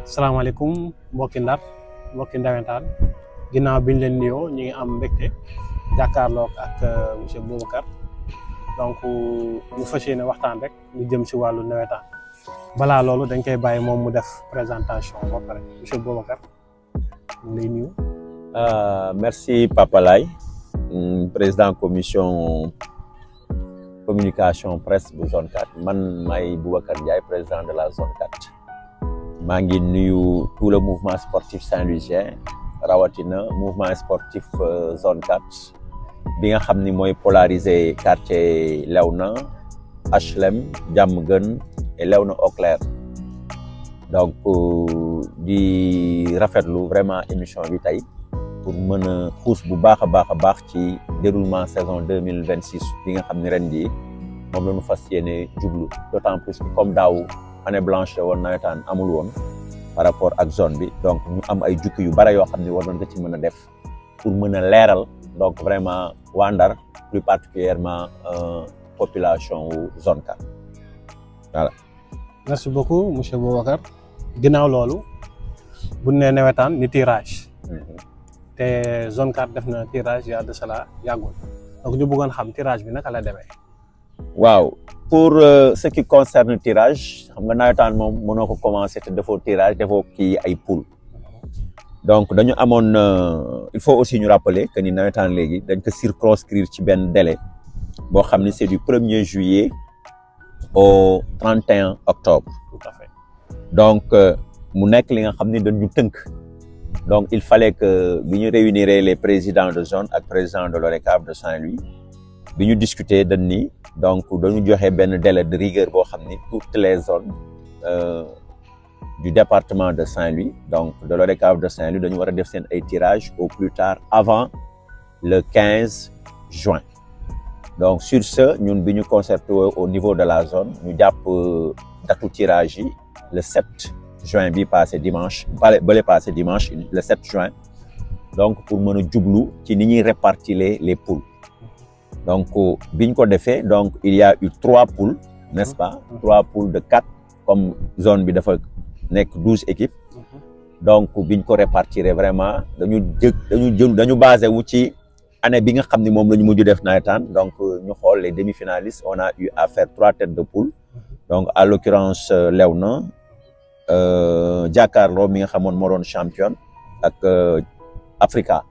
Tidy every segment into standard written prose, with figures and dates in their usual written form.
salaamaaleykum mbokki Ndar mbokki Ndawentaan ginnaaw biñ leen nuyoo ñu ngi am mbégte jàkkaarloo ak monsieur Boubacar donc ñu fas yéene waxtaan rek lu jëm si wàllu nawetaan balaa loolu dañ koy bàyyi moom mu def présentation ba pare monsieur Boubacar ñu lay nuyu. Merci Papa Laye, président commission communication presse bu zone 4 man maay Boubacar Ndiaye président de la zone 4. maa ngi nuyu tout le mouvement sportif saint-louisien rawatina mouvement sportif zone 4 bi nga xam ni mooy polarisé quartier Léona HLM Diamaguène et Léona Auclair donc di rafetlu vraiment émission bi tey pour mën a xuus bu baax a baax ci déroulement saison 2026 bi nga xam ni ren jii moom la ñu fas yéene jublu d'autant plus que comme daaw année blanche la woon nawetaan amul woon par rapport ak zone bi donc ñu am ay jukki yu bare yoo xam ne war nañ ko ci mën a def pour mën a leeral donc vraiment waa Ndar plus particulièrement population wu zone 4 voilà. merci beaucoup monsieur Boubacar ginnaaw loolu bu nee nawetaan ni tirage te zone 4 def na tirage y a de cela yàggul donc ñu bëggoon xam tirage bi naka la demee. waaw pour ce qui concerne tirage xam nga nawetaan moom mënoo ko commencer te defoo tirage defoo kii ay poule donc dañu amoon il faut aussi ñu rappeler que ni nawetaan léegi dañ ko circonscrire ci benn délai boo xam ni c'est du 1er juillet au 31 octobre. tout à fait donc mu nekk li nga xam ni dañu tënk donc il fallait que bi ñu réunir les présidents de zone ak président de l'ODCAV de Saint-Louis bi ñu discuter dañ ni donc dañu joxe benn délai de rigueur boo xam ni toutes les zones du département de Saint-Louis donc de l'ODCAV de Saint-Louis dañu war a def seen ay tirage au plus tard avant le 15 juin donc sur ce ñun bi ñu concerté au niveau de la zone ñu jàpp datu tirage yi le 7 juin bi passé dimanche bale passé dimanche le 7 juin donc pour mën a jublu ci ni ñuy répartir les poules donc biñ ko defee donc il y a eu 3 poules n'est-ce pas 3 poules de 4 comme zone bi dafa nekk 12 équipes donc biñ ko répartir vraiment dañu basé wu ci année bi nga xam ni moom la ñu mujj def nawetaan donc ñu xool les demi-finalistes on a eu à faire 3 têtes de poule donc à l'occurrence Léona Jàkkaarloo mi nga xamoon moo doon championne ak Africa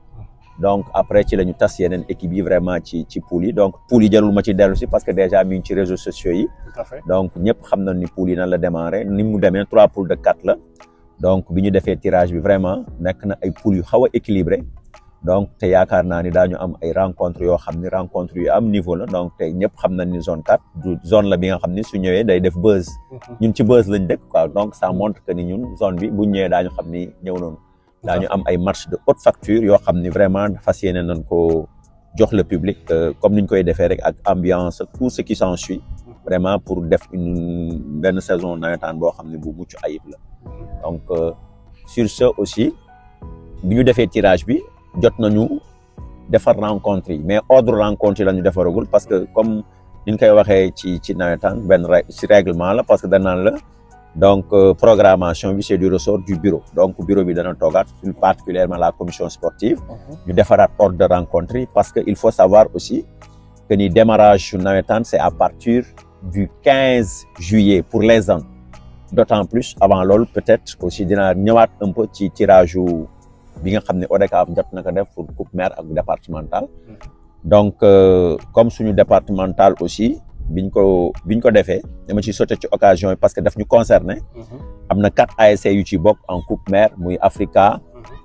donc après ci la ñu tas yeneen équipe yi vraiment ci poule yi donc poule yi jarul ma ci dellu si parce que déjà mi ngi ci réseaux sociaux yi donc ñëpp xam na ni poule yi nan la démarré ni mu demee 3 poules de 4 la donc bi ñu defee tirage bi vraiment nekk na ay poules yu xaw a équilibré donc te yaakaar naa ni daañu am ay rencontres yoo xam ni rencontres yu am niveau la donc te ñëpp xam nañ ni zone 4 du zone la bi nga xam ni su ñëwee day def buzz ñun ci buzz lañ dëkk quoi donc ça montre que ni ñun zone bi bu ñëwee daañu xam ni ñëw noonu daañu am ay matchs de haute facture yoo xam ni vraiment fas yéene nañ ko jox le public comme ni ñu koy defee rek ak ambiance tout ce qui s'ensuit vraiment pour def benn saison nawetaan boo xam ne bu mucc ayib la donc sur ce aussi bi ñu defee tirage bi jot nañu defar rencontre yi mais ordre rencontre yi la ñu defaragul parce que comme ni ñu koy waxee ci nawetaan benn ci règlement la parce que danaan la donc programmation bi c'est du ressort du bureau donc bureau bi dana toogaat plus particulièrement la commission sportive ñu defaraat ordre de rencontre yi parce que il faut savoir aussi que ni démarrage su nawetaan c'est à partir du 15 juillet pour les zones d'autant plus avant loolu peut-être aussi dinaa ñëwaat un peu ci tirage yu bi nga xam ne ODCAV jot na ko def pour coupe maire ak départemental donc comme suñu départemental aussi biñ ko defee dama ci sauté ci occasion yi parce que daf ñu concerné am na 4 ASC yu ci bokk en coupe maire muy Africa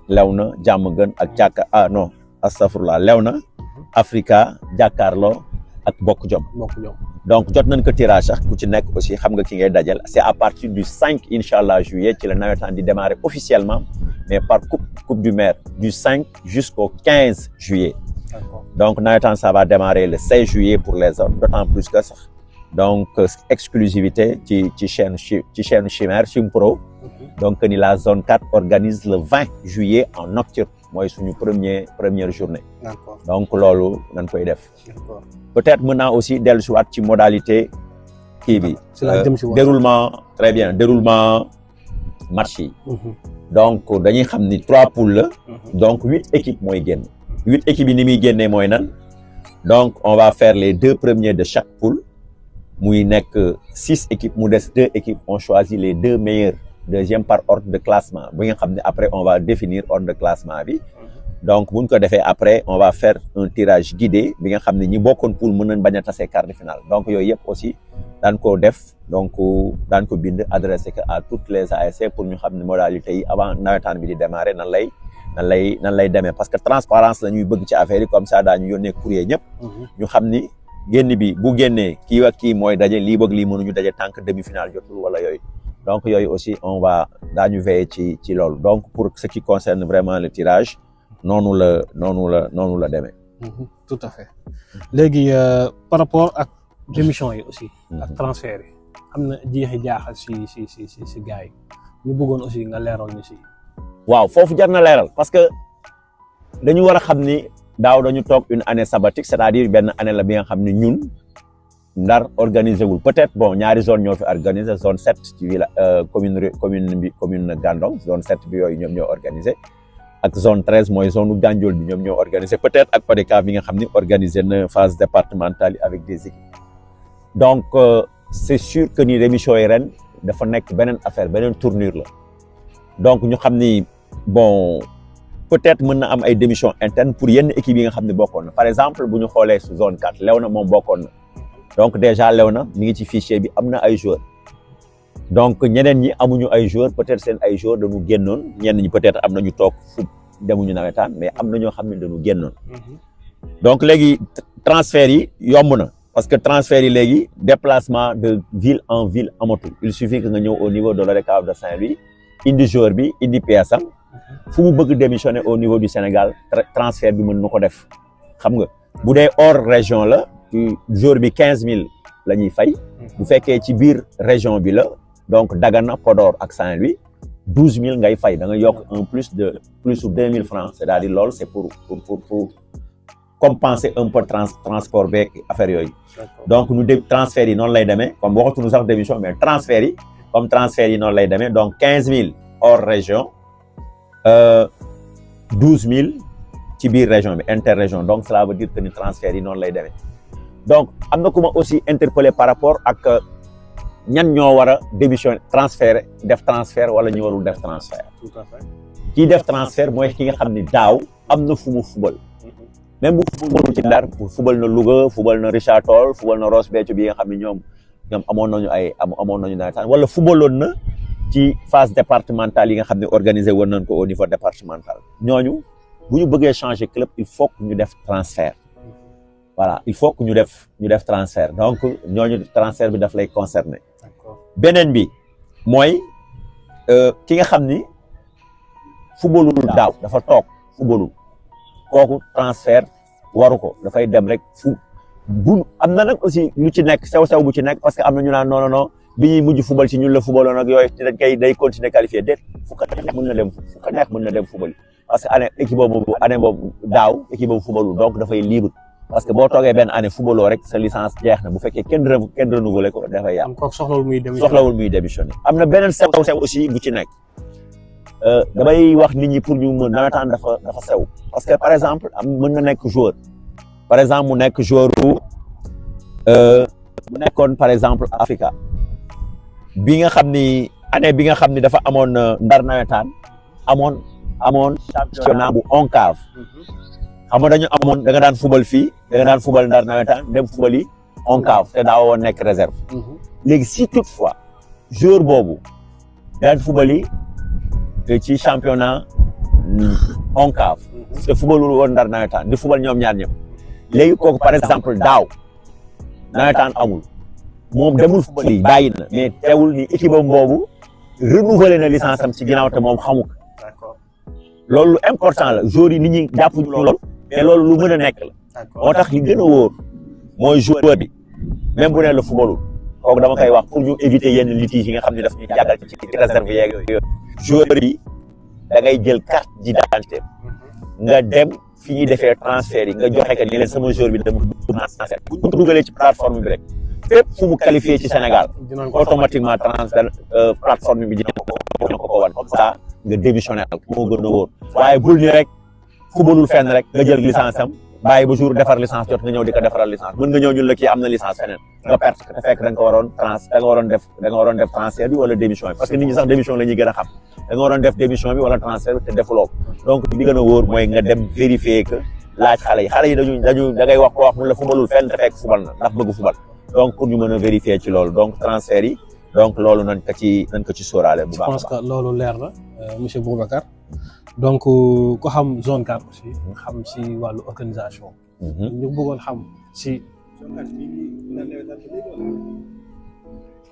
Léona Diamaguène ak astafurlah Léona Africa Jàkkaarloo ak Bokk Jom donc jot nañ ko tirage sax ku ci nekk aussi xam nga ki ngay dajal c'est à partir du 5 inchallah juillet ci la nawetaan di démarrer officiellement mais par coupe du maire du 5 jusqu'au 15 juillet donc nawetaan ça va démarrer le 16 juillet pour les autres d'autant plus que sax donc exclusivité ci chaîne Chimère Chimpro donc ni la zone 4 organise le 20 juillet en nocturne mooy suñu première journée donc loolu nañ koy def peut-être maintenant aussi dellu si waat ci modalité kii bi jëm si déroulement très bien déroulement match yi donc dañuy xam ni 3 poules la donc 8 équipes mooy génn 8 équipes yi ni muy génnee mooy nan donc on va faire les 2 premiers de chaque poule muy nekk 6 équipes mu des 2 équipes on choisit les 2 meilleurs deuxième par ordre de classement bi nga xam ne après on va définir ordre de classement bi donc bu ñu ko defee après on va faire un tirage guidé bi nga xam ne ñi bokkoon poule mën nañ bañ a tasee quart de finale donc yooyu yëpp aussi daan ko def donc daan ko bind adressé que à toutes les ASC pour ñu xam ne modalité yi avant nawetaan bi di démarrer nan lay demee parce que transparence la ñuy bëgg ci affaire yi comme ça daañu yónnee courrier ñëpp ñu xam ni génn bi bu génnee kii ak kii mooy daje lii bëgg lii mënuñu daje tant que demi-finale jotul wala yooyu donc yooyu aussi on va daañu veiller ci loolu donc pour ce qui concerne vraiment le tirage noonu la demee. tout à fait léegi par rapport ak démission yi aussi. ak transfert yi am na jeexi jaaxal si gars yi ñu bëggoon aussi nga leeral ñu si. waaw foofu jar na leeral parce que dañu war a xam ni daaw dañu toog une année sabbatique c'est-à-dire benn année la bi nga xam ni ñun Ndar organisé wul peut-être bon ñaari zone ñoo fi organisé zone 7 ci ville commune Gandon zone 7 bi yooyu ñoom ñoo organisé. ak zone 13 mooy zone Gandiol bi ñoom ñoo organisé peut-être ak PADECAV bi nga xam ni organisé na phase départementale yi avec des équipes donc c'est sûr que ni démission yi ren dafa nekk beneen affaire beneen tournure la donc ñu xam ni bon peut-être mën na am ay démission interne pour yenn équipes yi nga xam ne bokkoon na par exemple bu ñu xoolee su zone 4 Léona moom bokkoon na donc déjà Léona mi ngi ci fichier bi am na ay joueurs donc ñeneen ñi amuñu ay joueurs peut-être seen ay joueurs dañu génnoon ñenn ñi peut-être am nañu toog fu demuñu nawetaan mais am na ñoo xam ne dañu génnoon donc léegi transfert yi yomb na parce que transfert yi léegi déplacement de ville en ville amatul il suffit que nga ñëw au niveau de l'ODCAV de Saint-Louis indi joueur bi indi pièce am fu mu bëgg démissionner au niveau du Sénégal transfert bi mën na ko def xam nga bu dee hors région la joueur bi 15000 la ñuy fay bu fekkee ci biir région bi la donc Dagana Podor ak Saint-Louis 12000 ngay fay da nga yokk un plus de 2000 francs c'est-à-dire loolu c'est pour compenser un peu transport beeg affaire yooyu donc ñu def transfert yi noonu lay demee comme waxatuñu sax démission mais transfert yi comme transfert yi noonu lay demee donc 15000 hors région 12000 ci biir région bi interrégion donc cela veut dire que ni transfert yi noonu lay demee donc am na ku ma aussi interpellé par rapport ak ñan ñoo war a démission transfert def transfert wala ñu warul def transfert. tout à fait kii def transfert mooy ki nga xam ni daaw am na fu mu fubal même bu fubalul ci Ndar fubal na Louga fubal na Richard Toll fubal na Ross Béthio bi nga xam ni ñoom amoon nañu nawetaan wala fubaloon na ci phase départementale yi nga xam ne organisé woon nañ ko au niveau départemental ñooñu bu ñu bëggee changer club il faut que ñu def transfert. Voilà, il faut que ñu def transfert donc ñooñu transfert bi daf lay concerner. Beneen bi mooy ki nga xam ni footballul daaw dafa toog footballul kooku transfert waru ko dafay dem rek bu am na nag aussi lu ci nekk sew bu ci nekk parce que am na ñu naan non bi ñuy mujj football ci ñun la footballoon ak yooyu dañ koy day continuer qualifié déet fu ko neex mën na dem football parce que année boobu daaw équipe boobu footballul donc dafay libre. parce que boo toogee benn année footballoo rek sa licence jeex na bu fekkee kenn renouvelé ko dafay yàq. soxlawul muy démissionné. am na beneen sew aussi bu ci nekk damay wax nit ñi pour ñu mën nawetaan dafa sew parce que par exemple mën na nekk joueur par exemple mu nekk joueur bu nekkoon par exemple Africa bi nga xam ni année bi nga xam ni dafa amoon Ndar nawetaan amoon championnat bu ONCAV. xam nga dañu amoon da nga daan fubal fii da nga daan fubal Ndar nawetaan dem fubal yi ONCAV te daawoo nekk réserve léegi si toutefois joueur boobu daan fubal yi ci championnat ONCAV te fubalul woon Ndar nawetaan di fubal ñoom ñaar ñëpp léegi kooku par exemple daaw nawetaan amul moom demul fubal yi bàyyi na mais teewul ni équipe am boobu renouvelé na licence am ci ginnaaw te moom xamu ko loolu important la joueur yi nit ñi jàpp ñu lool mais loolu lu mën a nekk la moo tax li gën a wóor mooy joueur bi même bu ne la footballul kooku dama koy wax pour ñu éviter yenn litiges yi nga xam ne daf ñu jàggal ci réserve yeeg yooyu joueur bi da ngay jël carte d'identité nga dem fi ñuy defee transfert yi nga joxe que ni leen sama joueur bi dama transfert bu ñu dugalee ci plateforme bi rek fépp fu mu qualifié ci Sénégal automatiquement transfert plateforme bi dina ko wan comme ça nga démissionné moo gën a wóor waaye bul ni rek fubalul fenn rek nga jël licence am bàyyi ba jour defar licence jot nga ñëw di ko defaral licence mën nga ñëw ñun la kii am na licence feneen nga perte te fekk da nga waroon def transfert bi wala démission bi parce que nit ñi sax démission la ñuy gën a xam da nga waroon def démission bi wala transfert bi te defuloo ko donc bi gën a wóor mooy nga dem vérifier que laaj xale yi dañu da ngay wax ko wax mun la fubalul fenn te fekk fubal na ndax bëgg fubal donc pour ñu mën a vérifier ci loolu donc transfert yi donc loolu nañ ko ci sóoraale bu baax. je pense que loolu leer na monsieur Boubacar donc ko xam zone 4 aussi xam si wàllu organisation. ñu bëggoon xam si.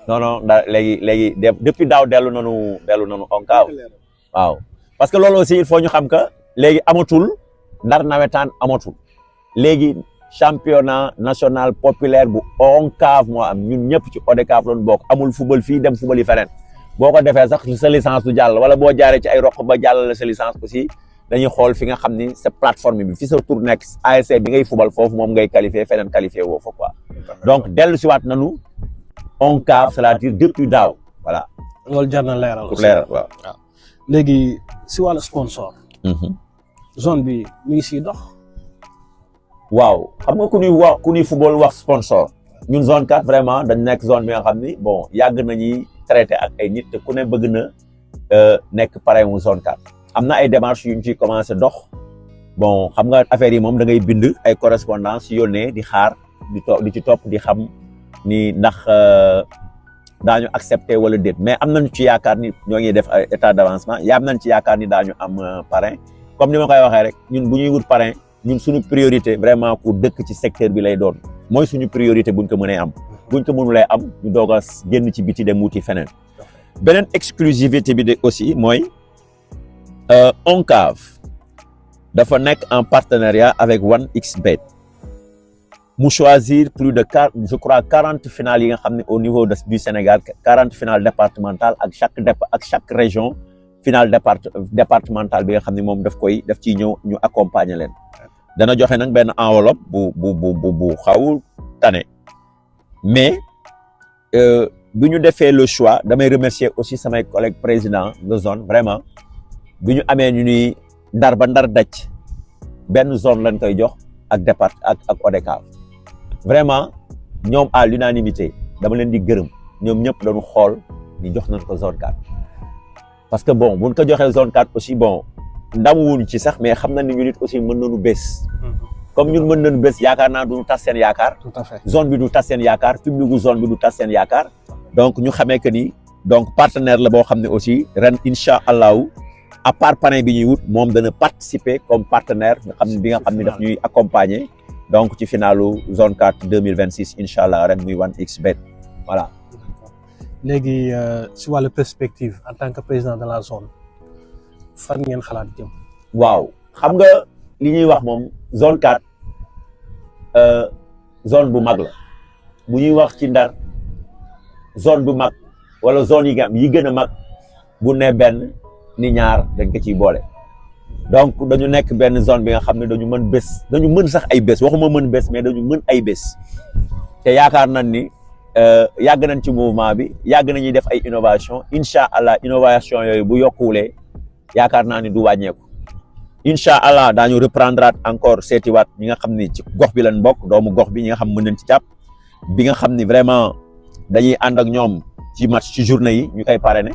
non léegi depuis daaw dellu nanu ONCAV waaw parce que loolu aussi il faut ñu xam que léegi amatul ndar nawetaan amatul léegi championnat national populaire bu ONCAV moo am ñun ñëpp ci ODCAV loon bokk amul football fii dem football yi feneen boo ko defee sax sa licence du jàll wala boo jaaree ci ay roq ba jàllale sa licence aussi dañuy xool fi nga xam ni sa plateforme bi fi sa tour nekk ASC bi ngay football foofu moom ngay qualifié feneen qualifié woo fa quoi donc dellu si waat nanu ONCAV c'est-à-dire depuis daaw voilà. loolu jar na leeral. pour leeral waaw. léegi si wàllu sponsor. zone bi mi ngi siy dox. waaw xam nga ku ñuy football wax sponsor ñun zone 4 vraiment dañ nekk zone bi nga xam ni bon yàgg nañuy traité ak ay nit te ku ne bëgg na nekk parrain wu zone 4 am na ay démarches yu ñu ciy commencé dox bon xam nga affaire yi moom da ngay bind ay correspondance yónnee di xaar di ci topp di xam ni ndax daañu accepté wala déet mais am nañu ci yaakaar ni ñoo ngi def ay état d'avancement am nañ ci yaakaar ni daañu am parrain comme ni ma koy waxee rek ñun bu ñuy wut parrain ñun suñu priorité vraiment ku dëkk ci secteur bi lay doon mooy suñu priorité buñ ko mënee am buñ ko mënulee am ñu doog a génn ci biti dem wuti feneen beneen exclusivité bi de aussi mooy ONCAV dafa nekk en partenariat avec 1xBet mu choisir plus de 40 finales yi nga xam ne au niveau du Sénégal 40 finales départementales ak chaque région finale départementale bi nga xam ne moom daf ciy ñëw ñu accompagner leen dana joxe nag benn enveloppe bu xaw tane mais bi ñu defee le choix damay remercier aussi samay collègues présidents de zone vraiment bi ñu amee ñu ni ndar ba ndar daj benn zone lañ koy jox ak ak ODCAV vraiment ñoom à l'unanimité dama leen di gërëm ñoom ñëpp dañu xool ni jox nañ ko zone 4 parce que bon buñ ko joxee zone 4 aussi bon ndam wuñu ci sax mais xam na ni ñu nit aussi mën nañu bés comme ñun mën nañu bés yaakaar naa duñu tas seen yaakaar tout à fait zone bi du tas seen yaakaar public gu zone bi du tas seen yaakaar donc ñu xamee que ni donc partenaire la boo xam ne aussi ren incha allahu à part parrain bi ñuy wut moom dana participer comme partenaire nga xam ne bi nga xam ne daf ñuy accompagner donc ci finalu zone 4 2026 incha allah ren muy 1xBet voilà. léegi si wàllu perspective en tant que président de la zone fan ngeen xalaat jëm. waaw xam nga li ñuy wax moom zone 4 zone bu mag la bu ñuy wax ci Ndar zone bu mag wala zone yi nga am yi gën a mag bu ne benn ni ñaar dañ ko ciy boole donc dañu nekk benn zone bi nga xam ne dañu mën bés dañu mën sax ay bés waxuma mën bés mais dañu mën ay bés te yaakaar nañ ni yàgg nañ ci mouvement bi yàgg nañuy def ay innovation incha allah innovation yooyu bu yokkuwulee yaakaar naa ni du wàññeeku incha allah daañu reprendre encore seetiwaat ñi nga xam ni ci gox bi lañ bokk doomu gox bi ñi nga xam mën nañ ci jàpp bi nga xam ni vraiment dañuy ànd ak ñoom ci match ci journée yi ñu koy parrainer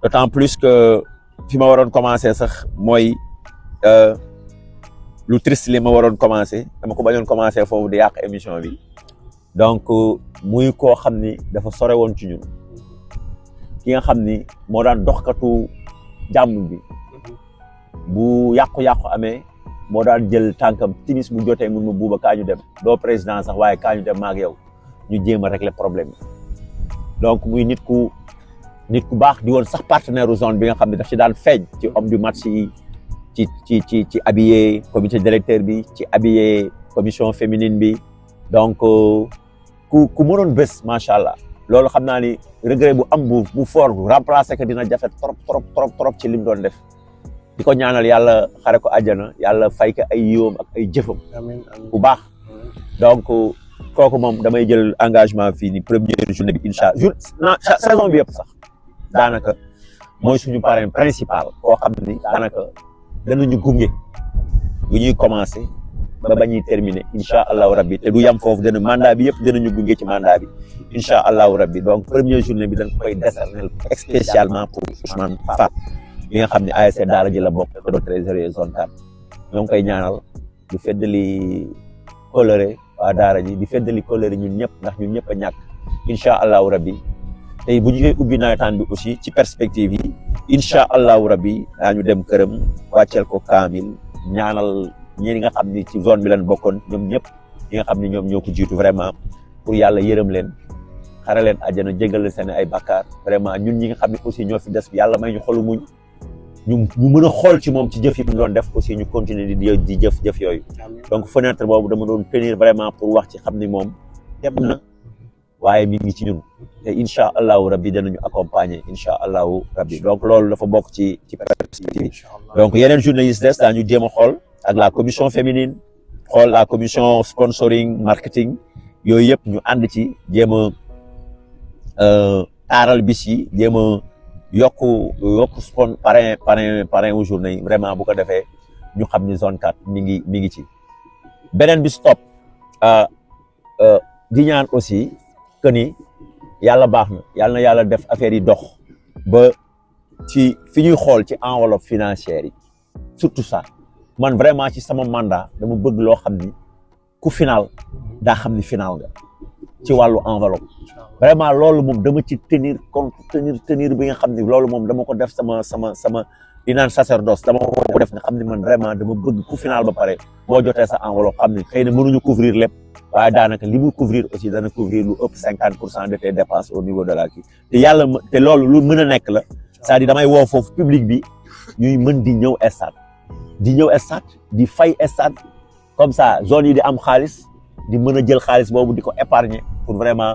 d'autant plus que fi ma waroon commencer sax mooy lu triste li ma waroon commencer dama ko bañoon commencer foofu di yàq émission bi donc muy koo xam ni dafa sore woon ci ñun ki nga xam ni moo daan doxkatu jàmm bi bu yàqu-yàqu amee moo daan jël tànkam timis bu jotee mun ma buuba kaa ñu dem doo président sax waaye kaa ñu dem maag yow ñu jéem a régler problème yi donc muy nit ku baax di woon sax partenaire u zone bi nga xam ne daf ci daan feeñ ci homme du match yi ci habillé comité directeur bi ci habillé commission féminine bi donc ku mënoon bés macha allah loolu xam naa ni regret bu am bu fort bu remplacer que dina jafe trop ci lim doon def di ko ñaanal yàlla xare ko àjjana yàlla fay ko ay yiwam ak ay jëfam bu baax donc kooku moom damay jël engagement fii ni première journée bi incha allah saison bi yëpp sax daanaka mooy suñu parrain principal koo xam ni daanaka danañu gunge bu ñuy commencé ba ba ñuy terminer incha allahu rabbi te du yam foofu mandat bi yëpp danañu gunge ci mandat bi incha allahu rabbi donc première journée bi dañ koy décerner spécialement pour Ousmane Fall bi nga xam ne ASC Daara ji la bokk do trésorier zone 4 ñoo ngi koy ñaanal di feddali coloré waa Daara ji di feddali coloré ñun ñëpp ndax ñun ñëpp a ñàkk incha allahu rabbi tey bu ñu koy ubbi nawetaan bi aussi ci perspective yi incha allahu rabbi daañu dem këram wàcceel ko kaamil ñaanal ñi nga xam ni ci zone bi lañ bokkoon ñoom ñëpp ñi nga xam ni ñoom ñoo ko jiitu vraiment pour yàlla yërëm leen xare leen àjjana jégal leen seen ay bakkaar vraiment ñun ñi nga xam ne aussi ñoo fi des yàlla may ñu xolu muñ ñu mën a xool ci moom ci jëf yi mu doon def aussi ñu continuer di jëf yooyu donc fenêtre boobu dama doon tenir vraiment pour wax ci xam ni moom dem na waaye mi ngi ci ñun te incha allahu rabbi danañu accompagner incha allahu rabbi donc loolu dafa bokk ci perspective donc yeneen journée yi des daañu jéem a xool ak la commission féminine xool la commission sponsoring marketing yooyu yëpp ñu ànd ci jéem a taaral bis yi jéem a yokku parrain wu journée yi vraiment bu ko defee ñu xam ni zone 4 mi ngi ci beneen bi stop di ñaan aussi que ni yàlla baax na yàlla def affaire yi dox ba ci fi ñuy xool ci enveloppe financière yi surtout ça man vraiment ci sama mandat dama bëgg loo xam ni ku final daa xam ni final nga ci wàllu enveloppe vraiment loolu moom dama ci tenir compte tenir bi nga xam ni loolu moom dama ko def sama di naan sacerdoce dama ko def nga xam ni man vraiment dama bëgg ku final ba pare boo jotee sa enveloppe xam ni xëy na mënuñu couvrir lépp waaye daanaka li mu couvrir aussi dana couvrir lu ëpp 50% de tes dépenses au niveau de la kii te loolu lu mën a nekk la c'est-à-dire damay woo foofu public bi ñuy mën di ñëw stade di fay stade comme ça zone yi di am xaalis di mën a jël xaalis boobu di ko épargner pour vraiment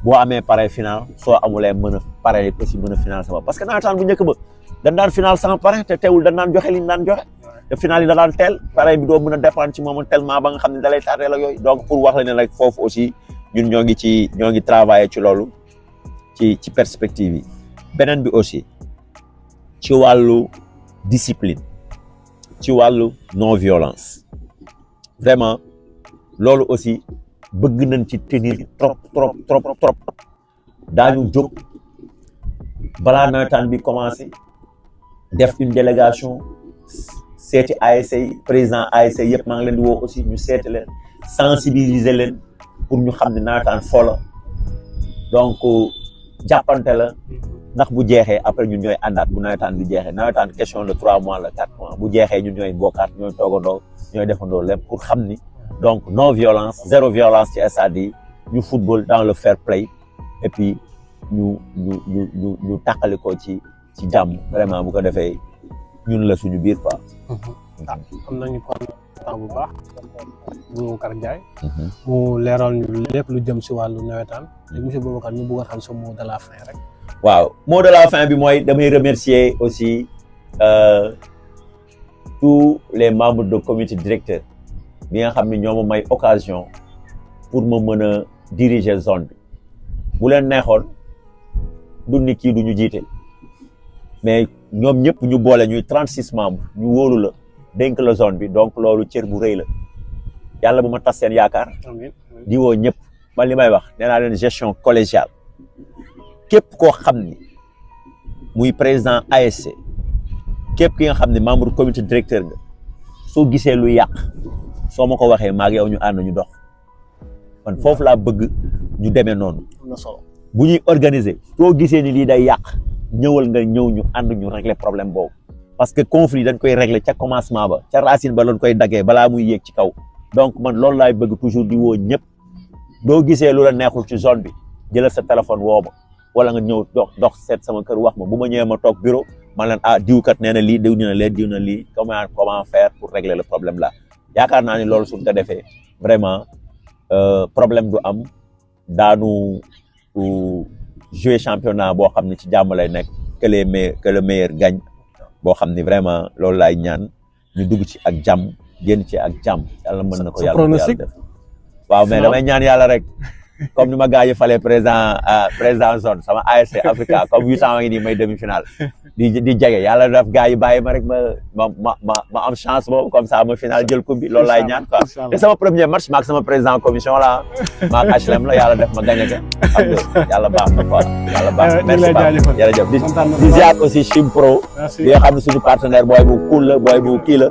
boo amee parrain final soo amulee mën a parrain aussi mën a final sama parce que nawetaan bu njëkk ba dañ daan final sans parrain te teewul dañ daan joxe li ñu daan joxe te final yi da daan teel parrain bi doo mën a dépendre ci moom tellement ba nga xam ne da lay tardeel ak yooyu donc pour wax la ne rek foofu aussi ñun ñoo ngi travailler ci loolu ci perspective yi beneen bi aussi ci wàllu discipline ci wàllu non violence vraiment loolu aussi bëgg nañ ci tenir trop daañu jóg balaa nawetaan bi commencé def une délégation seeti ASC président ASC yëpp maa ngi leen di woo aussi ñu seeti leen sensibiliser leen pour ñu xam ne nawetaan fo la donc jàppante la ndax bu jeexee après ñun ñooy àndaat bu nawetaan bi jeexee nawetaan question de 3 mois la 4 mois bu jeexee ñun ñooy bokkaat ñooy toogandoo ñooy defandoo lépp pour xam ni donc non violence zéro violence ci stade yi ñu football dans le fair play et puis ñu tàqali ko ci jàmm vraiment bu ko defee ñun la suñu biir quoi. am nañu kontaan bu baax Boubacar Ndiaye. mu leeral ñu lépp lu jëm si wàllu nawetaan te monsieur Boubacar ñu bëgg a xam sa mot de la fin rek. waaw mot de la fin bi mooy damay remercier aussi tous les membres de comité directeur bi nga xam ne ñoo ma may occasion pour ma mën a diriger zone bi bu leen neexoon du ni kii du ñu jiite mais ñoom ñëpp ñu boole ñuy 36 membres ñu wóolu la dénk la zone bi donc loolu cër bu rëy la yàlla bu ma tas seen yaakaar di woo ñëpp man li may wax nee naa leen gestion collégiale képp koo xam ni muy président ASC képp ki nga xam ne membre comité directeur nga soo gisee lu yàq soo ma ko waxee maag yow ñu ànd ñu dox man foofu laa bëgg ñu demee noonu bu ñuy organiser soo gisee ni lii day yàq ñëwal nga ñëw ñu ànd ñu régler problème boobu parce que conflit dañ koy régler ca commencement ba ca racine ba lañ koy daggee balaa muy yéeg ci kaw donc man loolu laay bëgg toujours di woo ñëpp doo gisee lu la neexul ci zone bi jëlal sa téléphone woo ma wala nga ñëw dox seet sama kër wax ma bu ma ñëwee ma toog bureau man leen diwkat nee na lii diw na leen diw na lii comment faire pour régler le problème là yaakaar naa ni loolu suñ ko defee vraiment problème du am daanu jouer championnat boo xam ne ci jàmm lay nekk que le meilleur gagne boo xam ni vraiment loolu laay ñaan ñu dugg ci ak jàmm génn ci ak jàmm yàlla mën na ko yàlla def waaw mais damay ñaan yàlla rek comme ni ma gars yi falee président zone sama ASC Africa comme 8 ans ngi nii may demi-finale di jege yàlla def gars yi bàyyi ma rek ma am chance boobu comme ça ma finale jël coupe bi loolu laay ñaan quoi te sama premier match maak sama président commission la maak HLM la yàlla def ma gagné ko xam nga yàlla baax na quoi yàlla baax na merci beaucoup jërëjëf di ziar aussi Chim Pro bi nga xam ne suñu partenaire booy bu cool la booy bu kii la